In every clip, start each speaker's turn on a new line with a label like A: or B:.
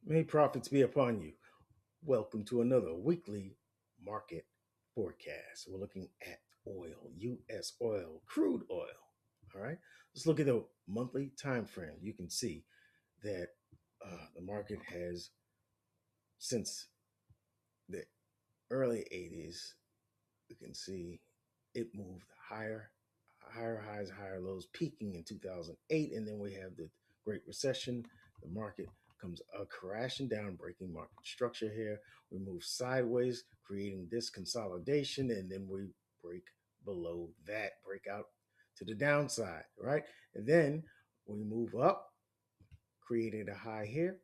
A: May profits be upon you. Welcome to another weekly market forecast. We're looking at oil, U.S. oil, crude oil. All right. Let's look at the monthly time frame. You can see that the market has, since the early 80s, you can see it moved higher highs, higher lows, peaking in 2008. And then we have the Great Recession. The market comes crashing down, breaking market structure here. We move sideways, creating this consolidation, and then we break below that, break out to the downside, right? And then we move up, created a high here.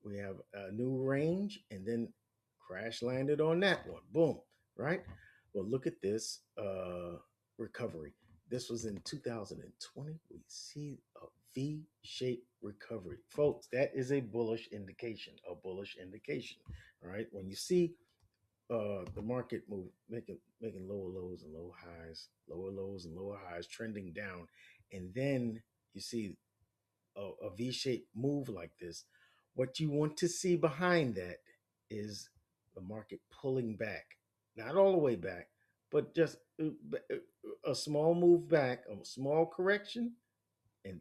A: We have a new range, and then crash landed on that one. Boom, right? Well, look at this recovery. This was in 2020. We see a V-shaped recovery. Folks, that is a bullish indication, a bullish indication. All right. When you see the market move making lower lows and low highs, lower lows and lower highs, trending down, and then you see a V-shaped move like this, what you want to see behind that is the market pulling back, not all the way back, but just a small move back, a small correction, and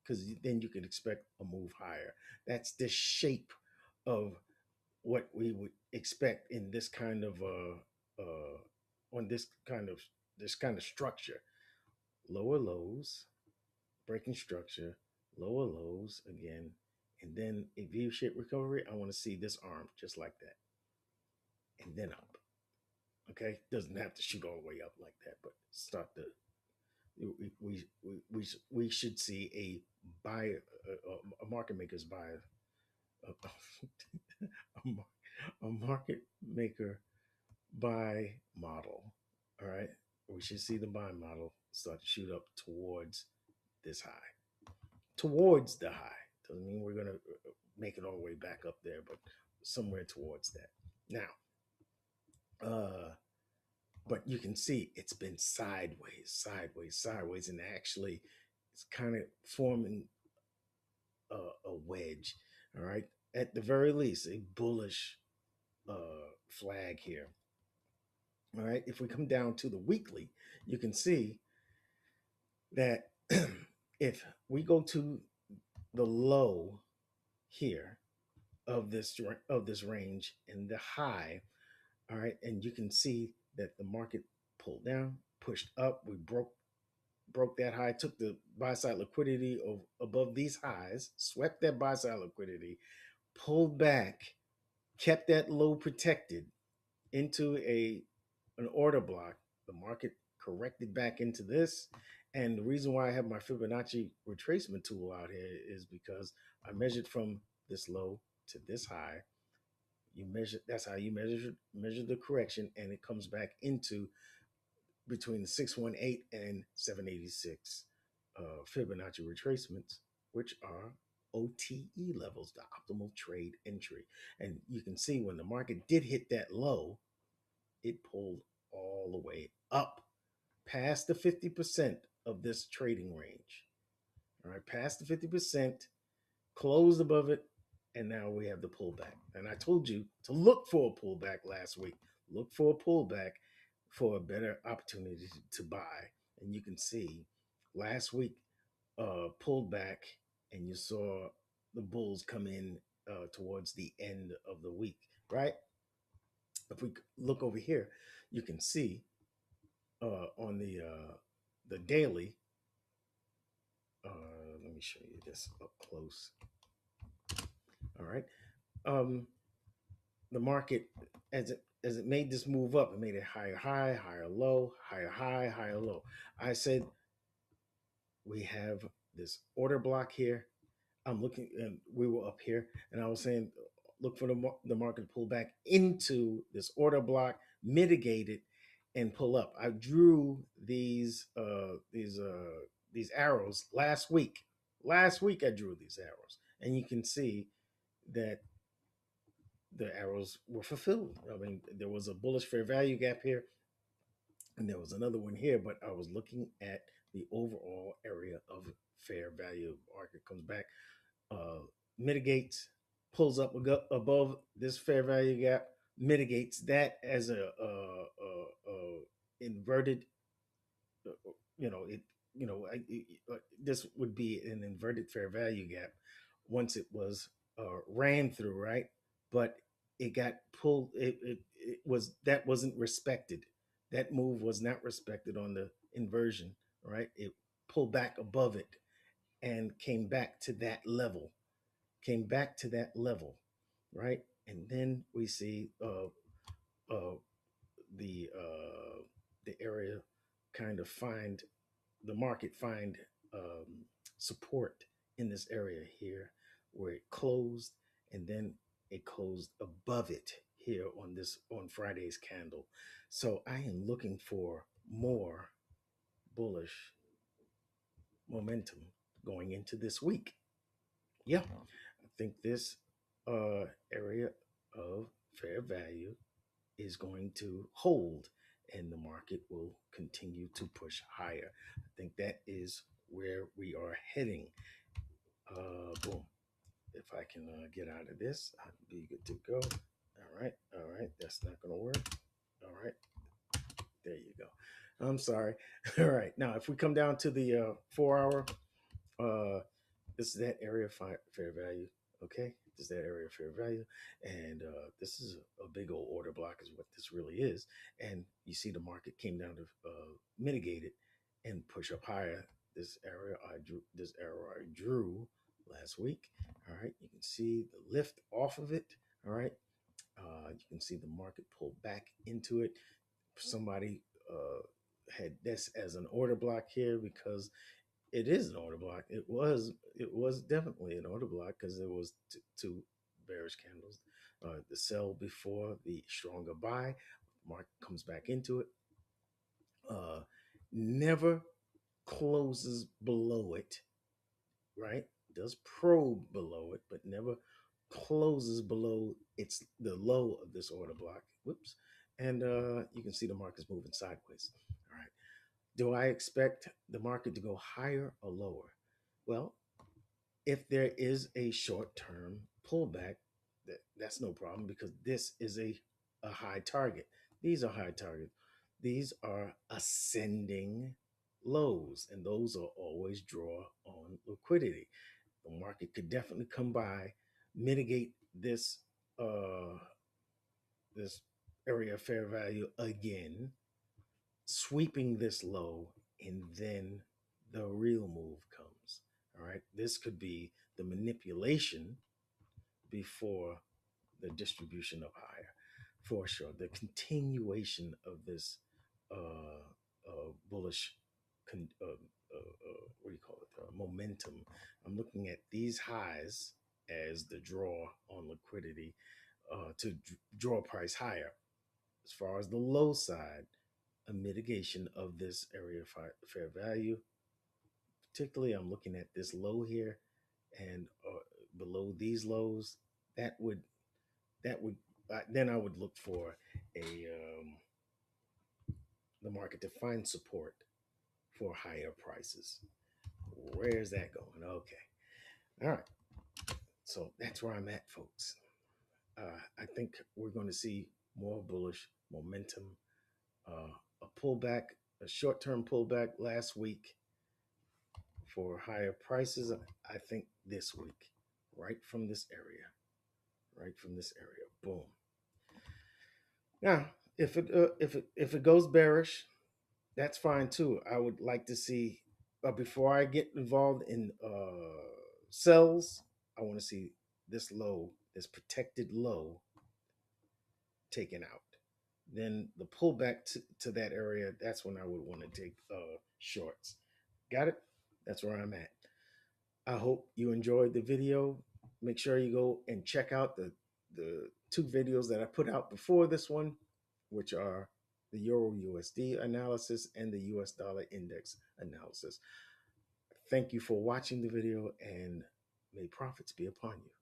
A: because then you can expect a move higher. That's the shape of what we would expect in this kind of on this kind of structure. Lower lows, breaking structure, lower lows again, and then a V-shaped recovery. I want to see this arm just like that, and then up. Okay, doesn't have to shoot all the way up like that, but start to we should see a buy a market maker's buy a, a market maker buy model. All right, we should see the buy model start to shoot up towards this high, towards the high. Doesn't mean we're gonna make it all the way back up there, but somewhere towards that. Now, but you can see it's been sideways, and actually, it's kind of forming a wedge. All right, at the very least, a bullish flag here. All right, if we come down to the weekly, you can see that if we go to the low here of this range and the high, all right, and you can see that the market pulled down, pushed up, we broke that high, took the buy side liquidity of above these highs, swept that buy side liquidity, pulled back, kept that low protected into a an order block. The market corrected back into this. And the reason why I have my Fibonacci retracement tool out here is because I measured from this low to this high. You measure, that's how you measure the correction, and it comes back into between 618 and 786 Fibonacci retracements, which are OTE levels, the optimal trade entry. And you can see when the market did hit that low, it pulled all the way up past the 50% of this trading range. All right, past the 50%, closed above it, and now we have the pullback. And I told you to look for a pullback last week. Look for a pullback for a better opportunity to buy. And you can see last week pulled back, and you saw the bulls come in towards the end of the week, right? If we look over here, you can see on the daily. Let me show you this up close. All right. Um, the market as it made this move up, it made it higher high, higher low, higher high, higher low. I said we have this order block here. I'm looking, and we were up here, and I was saying look for the market to pull back into this order block, mitigate it, and pull up. I drew these arrows last week. Last week I drew these arrows, and you can see that the arrows were fulfilled. I mean, there was a bullish fair value gap here, and there was another one here, but I was looking at the overall area of fair value. Market comes back, uh, mitigates, pulls up above this fair value gap, mitigates that as a inverted, you know, it, this would be an inverted fair value gap once it was ran through, right? But it got pulled. It was that wasn't respected. That move was not respected on the inversion, right? It pulled back above it and came back to that level, came back to that level, right? And then we see uh, the area kind of find the market find support in this area here where it closed, and then it closed above it here on this on Friday's candle. So I am looking for more bullish momentum going into this week. Yeah, I think this area of fair value is going to hold and the market will continue to push higher. I think that is where we are heading. Boom. If I can get out of this, I'll be good to go. All right. All right. That's not going to work. All right. There you go. I'm sorry. All right. Now, if we come down to the 4 hour, uh, this is that area of fair value. Okay, this is that area of fair value, and this is a big old order block, is what this really is. And you see, the market came down to mitigate it and push up higher. This area I drew, this arrow I drew last week. All right, you can see the lift off of it. All right, you can see the market pull back into it. Somebody had this as an order block here because it is an order block. It was definitely an order block because there was two bearish candles. The sell before the stronger buy. Market comes back into it. Uh, Never closes below it, right? Does probe below it, but never closes below its the low of this order block. Whoops. And you can see the market's moving sideways. All right. Do I expect the market to go higher or lower? Well, if there is a short-term pullback, that's no problem because this is a high target. These are high targets. These are ascending lows, and those are always draw on liquidity. The market could definitely come by, mitigate uh, this area of fair value again, sweeping this low, and then the real move comes. All right. This could be the manipulation before the distribution of higher, for sure. The continuation of this bullish, what do you call it? Momentum. I'm looking at these highs as the draw on liquidity to draw price higher. As far as the low side, a mitigation of this area of fair value. Particularly, I'm looking at this low here and below these lows. That would then I would look for a the market to find support for higher prices. Where's that going? Okay, all right. So that's where I'm at, folks. I think we're going to see more bullish momentum, a pullback, a short-term pullback last week for higher prices. I think this week, right from this area, right from this area. Boom. Now, if it goes bearish, that's fine too. I would like to see, before I get involved in sells, I want to see this low, this protected low, taken out. Then the pullback to that area, that's when I would want to take shorts. Got it? That's where I'm at. I hope you enjoyed the video. Make sure you go and check out the two videos that I put out before this one, which are the Euro USD analysis and the US dollar index analysis. Thank you for watching the video, and may profits be upon you.